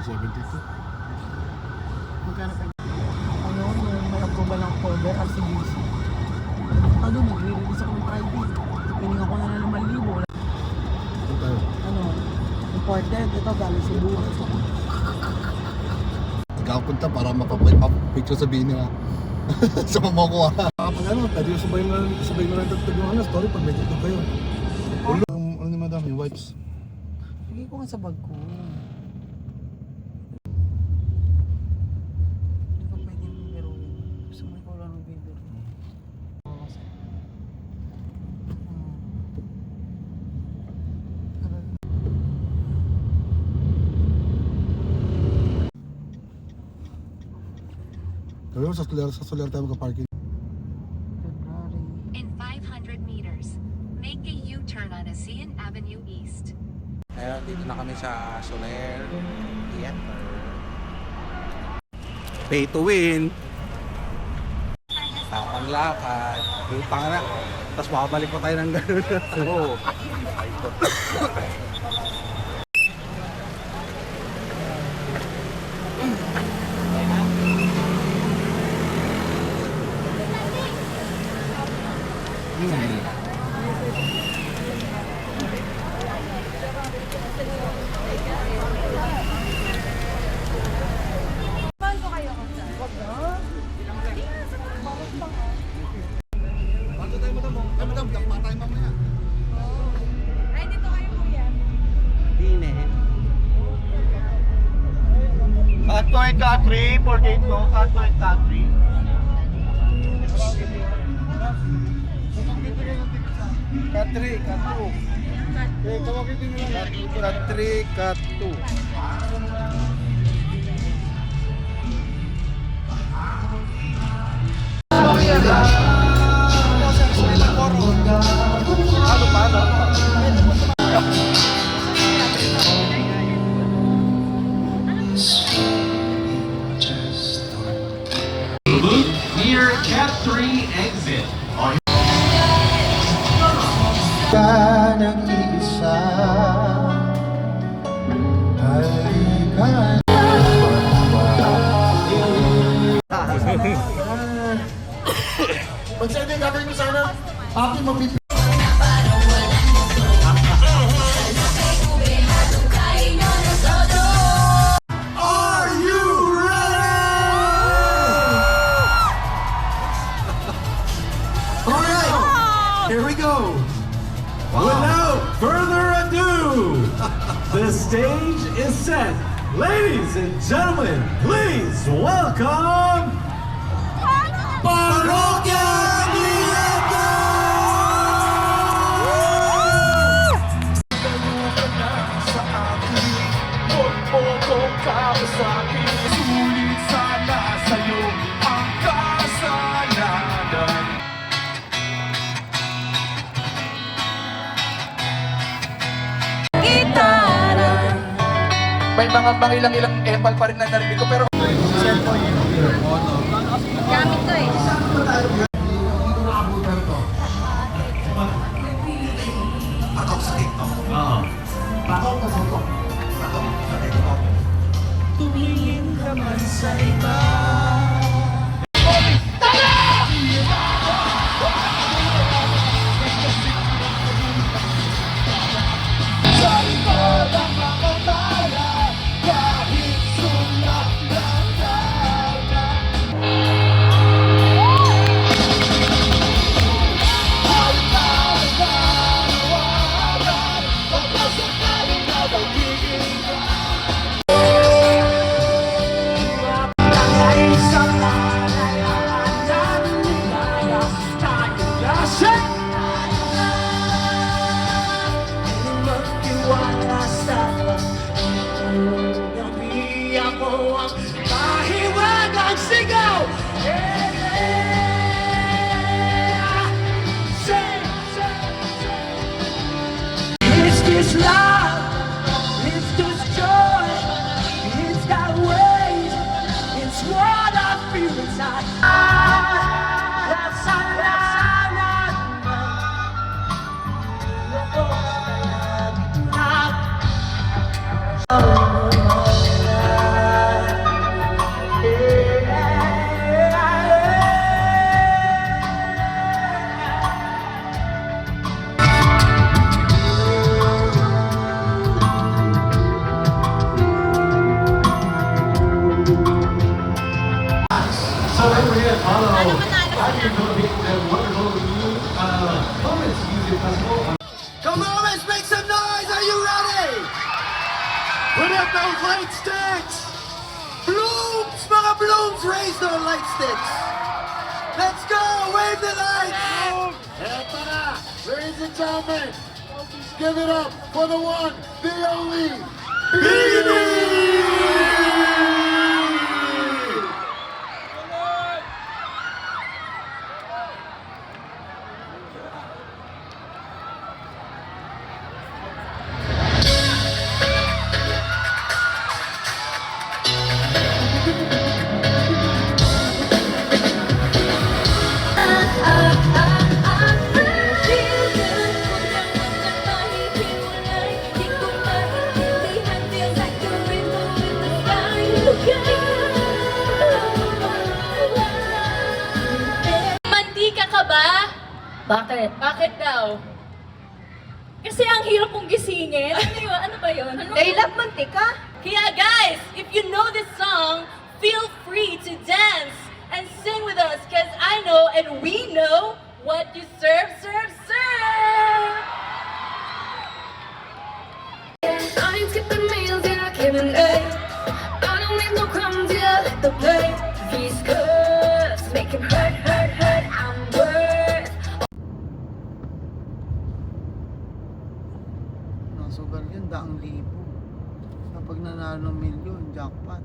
72. Magkano pa? Ano, yung may approval ng folder, RCBC. Ano, nagre-release ako ng Friday. Pininga ko na 5,000. Ano, imported. Ito, galing Cebu. Nagkapunta para mapapicture sabihin nila. Sa mamokuha. Kapag ano, pwede yung sabay mo lang tatag yung story pag may tutog kayo. Ano naman dami, yung wipes. Lagay ko nga sa bag ko. Hindi ko pwede yung pero gusto mo ikaw lang ng video. Pero sa solar tayo magka-parking. February. In 500 meters, make a U-turn on ASEAN Avenue East. Ayun, dito na kami sa Soler Theater. Pay to win. Tapang lakad. Utang na. Tapos makabalik pa tayo ng gano'n. Oo. Katoy Katri, 48 no? Katoy Katri. Katri, Katu. Katri, Katu. Near Cat 3 exit. Ka nag-iisa, halika. Pag-send yung gagawin mo sana, aking mapipili. Are you ready? Alright, here we go. Without further ado, the stage is set. Ladies and gentlemen, please welcome Parokya Nieto! Sulit sana sa'yo ang kasalanan. May mga ilang epal pa rin na narinig ko pero Gamit ko eh. tumingin naman sa iba. Sa likod ang mga tala, kahit sulat ng dagat. Halika na nawawalan, pagkasakaling na magiging sigaw! It's this love, it's this joy, it's that way, it's what I feel inside. That's all I Come on, let's make some noise! Are you ready? Put up those light sticks! Blooms! Mga blooms! Raise the light sticks! Let's go! Wave the lights! Eto na! Ladies and gentlemen, give it up for the one, the only, Beanie! Mantika ka ba? Bakit? Bakit daw? Kasi ang hirap kong gisingin. Ano yun? Ano ba yun? Ano? They love mantika? Kaya guys, if you know this song, feel free to dance and sing with us because I know and we know what you serve. I ain't skipping meals, yeah, I came in late. I don't need no crumbs, yeah, let the plate. These cuts make him hurt. I'm worth. Nasugal yun, 100,000. Kapag nanalo ng milyon, jackpot.